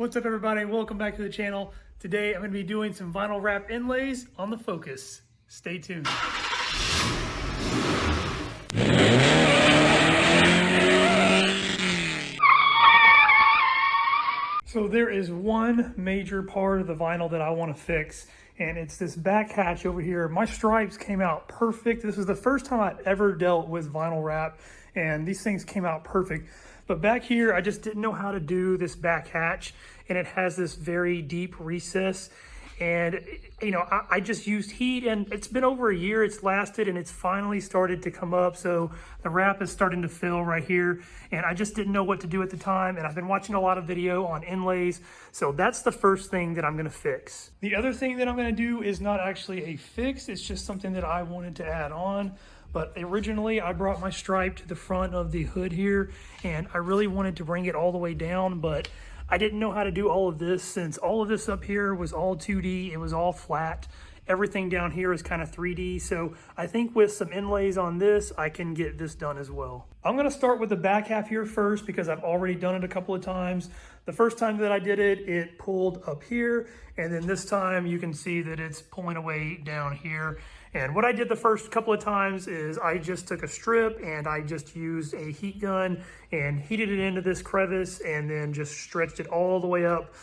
What's up everybody, welcome back to the channel. Today I'm going to be doing some vinyl wrap inlays on the Focus. Stay tuned. So there is one major part of the vinyl that I want to fix, and it's this back hatch over here. My stripes came out perfect. This is the first time I've ever dealt with vinyl wrap, and these things came out perfect. But back here, I just didn't know how to do this back hatch, and it has this very deep recess. And, you know, I just used heat, and it's been over a year, it's lasted, and it's finally started to come up. So the wrap is starting to fill right here, and I just didn't know what to do at the time. And I've been watching a lot of video on inlays. So that's the first thing that I'm gonna fix. The other thing that I'm gonna do is not actually a fix, it's just something that I wanted to add on. But originally I brought my stripe to the front of the hood here, and I really wanted to bring it all the way down, but I didn't know how to do all of this since all of this up here was all 2D, it was all flat. Everything down here is kind of 3D, so I think with some inlays on this, I can get this done as well. I'm gonna start with the back half here first because I've already done it a couple of times. The first time that I did it, it pulled up here, and then this time you can see that it's pulling away down here. And what I did the first couple of times is I just took a strip and I just used a heat gun and heated it into this crevice and then just stretched it all the way up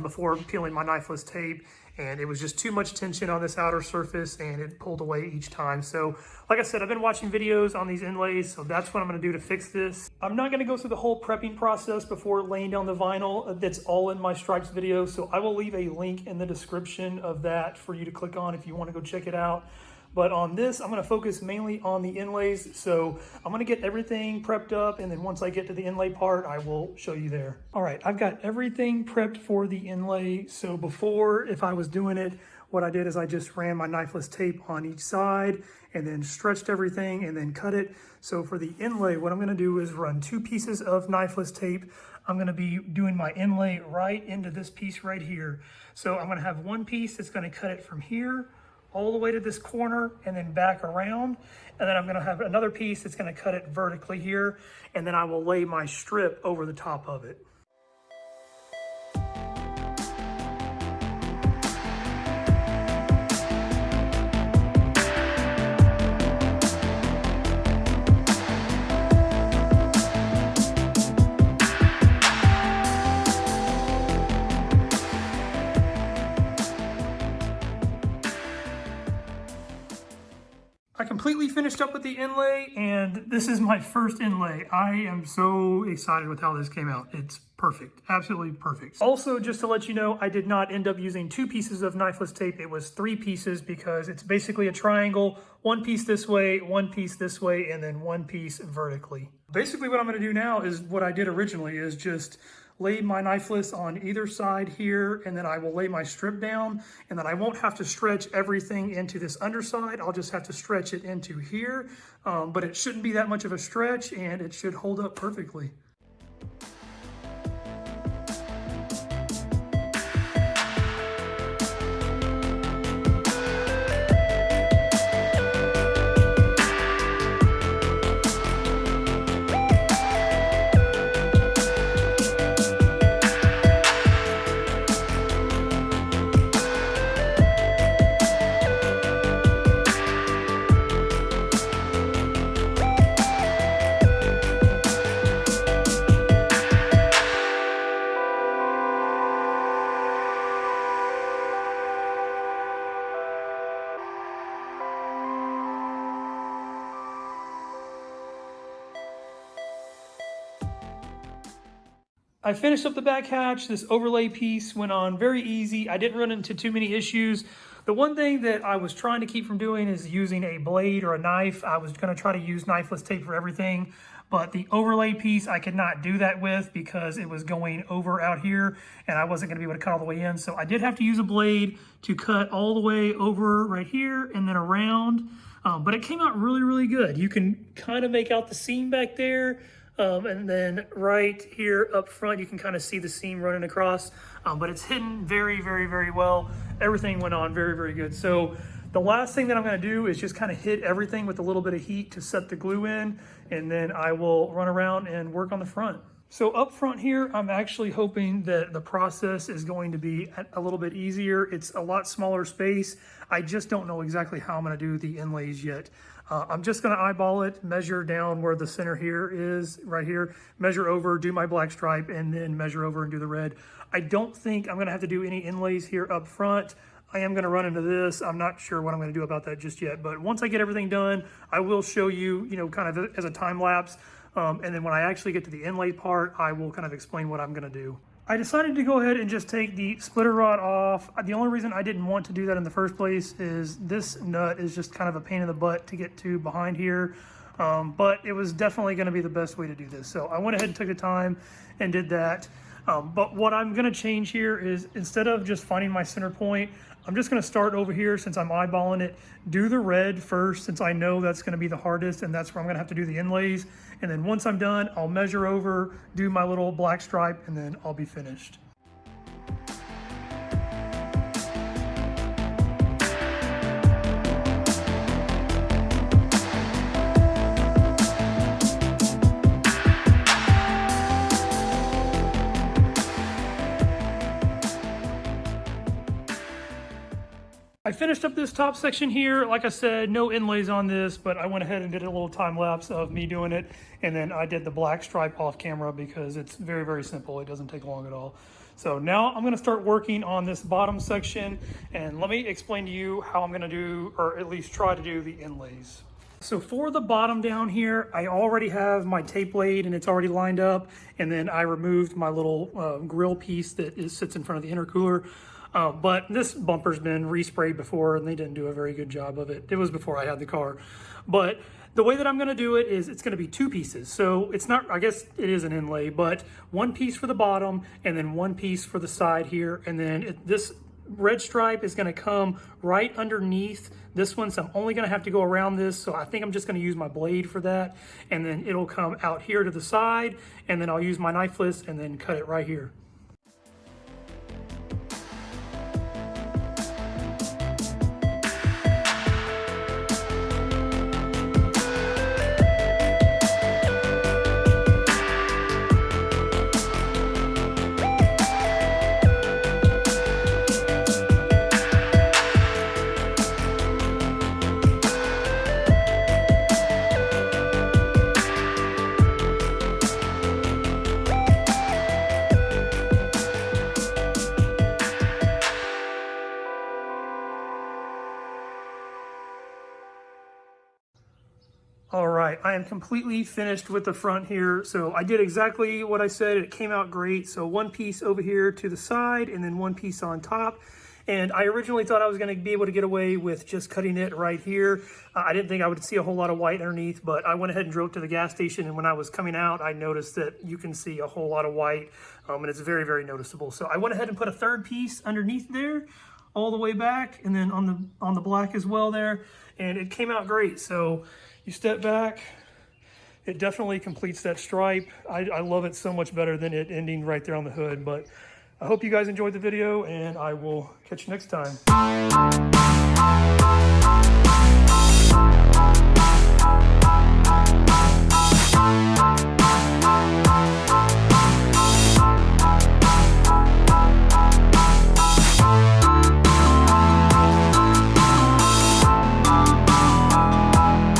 before peeling my knifeless tape. And it was just too much tension on this outer surface and it pulled away each time. So like I said, I've been watching videos on these inlays, so that's what I'm gonna do to fix this. I'm not gonna go through the whole prepping process before laying down the vinyl. That's all in my stripes video, so I will leave a link in the description of that for you to click on if you wanna go check it out. But on this, I'm gonna focus mainly on the inlays. So I'm gonna get everything prepped up, and then once I get to the inlay part, I will show you there. All right, I've got everything prepped for the inlay. So before, if I was doing it, what I did is I just ran my knifeless tape on each side and then stretched everything and then cut it. So for the inlay, what I'm gonna do is run 2 pieces of knifeless tape. I'm gonna be doing my inlay right into this piece right here. So I'm gonna have one piece that's gonna cut it from here all the way to this corner and then back around. And then I'm gonna have another piece that's gonna cut it vertically here. And then I will lay my strip over the top of it. I completely finished up with the inlay, and this is my first inlay. I am so excited with how this came out. It's perfect, absolutely perfect. Also, just to let you know, I did not end up using 2 pieces of knifeless tape. It was 3 pieces because it's basically a triangle, 1 piece this way, 1 piece this way, and then 1 piece vertically. Basically what I'm gonna do now is what I did originally, is just lay my knifeless on either side here, and then I will lay my strip down, and then I won't have to stretch everything into this underside. I'll just have to stretch it into here, but it shouldn't be that much of a stretch, and it should hold up perfectly. I finished up the back hatch. This overlay piece went on very easy. I didn't run into too many issues. The one thing that I was trying to keep from doing is using a blade or a knife. I was gonna try to use knifeless tape for everything, but the overlay piece I could not do that with because it was going over out here and I wasn't gonna be able to cut all the way in. So I did have to use a blade to cut all the way over right here and then around. But it came out really, really good. You can kind of make out the seam back there. And then right here up front, you can kind of see the seam running across, but it's hidden very, very, very well. Everything went on very, very good. So the last thing that I'm gonna do is just kind of hit everything with a little bit of heat to set the glue in, and then I will run around and work on the front. So up front here, I'm actually hoping that the process is going to be a little bit easier. It's a lot smaller space. I just don't know exactly how I'm going to do the inlays yet. I'm just going to eyeball it, measure down where the center here is, right here, measure over, do my black stripe, and then measure over and do the red. I don't think I'm going to have to do any inlays here up front. I am going to run into this. I'm not sure what I'm going to do about that just yet, but once I get everything done, I will show you, kind of as a time lapse. And then when I actually get to the inlay part, I will kind of explain what I'm going to do. I decided to go ahead and just take the splitter rod off. The only reason I didn't want to do that in the first place is this nut is just kind of a pain in the butt to get to behind here. But it was definitely going to be the best way to do this. So I went ahead and took the time and did that. But what I'm going to change here is, instead of just finding my center point, I'm just going to start over here since I'm eyeballing it, do the red first since I know that's going to be the hardest and that's where I'm going to have to do the inlays. And then once I'm done, I'll measure over, do my little black stripe, and then I'll be finished. I finished up this top section here. Like I said, no inlays on this, but I went ahead and did a little time lapse of me doing it. And then I did the black stripe off camera because it's very, very simple. It doesn't take long at all. So now I'm gonna start working on this bottom section, and let me explain to you how I'm gonna do, or at least try to do, the inlays. So for the bottom down here, I already have my tape laid and it's already lined up. And then I removed my little grill piece that sits in front of the intercooler. But this bumper's been resprayed before and they didn't do a very good job of it. It was before I had the car. But the way that I'm gonna do it is it's gonna be two pieces. So it's not, I guess it is an inlay, but one piece for the bottom and then one piece for the side here. And then this red stripe is gonna come right underneath this one. So I'm only gonna have to go around this. So I think I'm just gonna use my blade for that. And then it'll come out here to the side, and then I'll use my knifeless and then cut it right here. All right, I am completely finished with the front here. So I did exactly what I said. It came out great. So one piece over here to the side and then one piece on top. And I originally thought I was going to be able to get away with just cutting it right here. I didn't think I would see a whole lot of white underneath, but I went ahead and drove to the gas station. And when I was coming out, I noticed that you can see a whole lot of white, and it's very, very noticeable. So I went ahead and put a third piece underneath there, all the way back, and then on the black as well there. And it came out great. So you step back, it definitely completes that stripe. I love it so much better than it ending right there on the hood. But I hope you guys enjoyed the video, and I will catch you next time.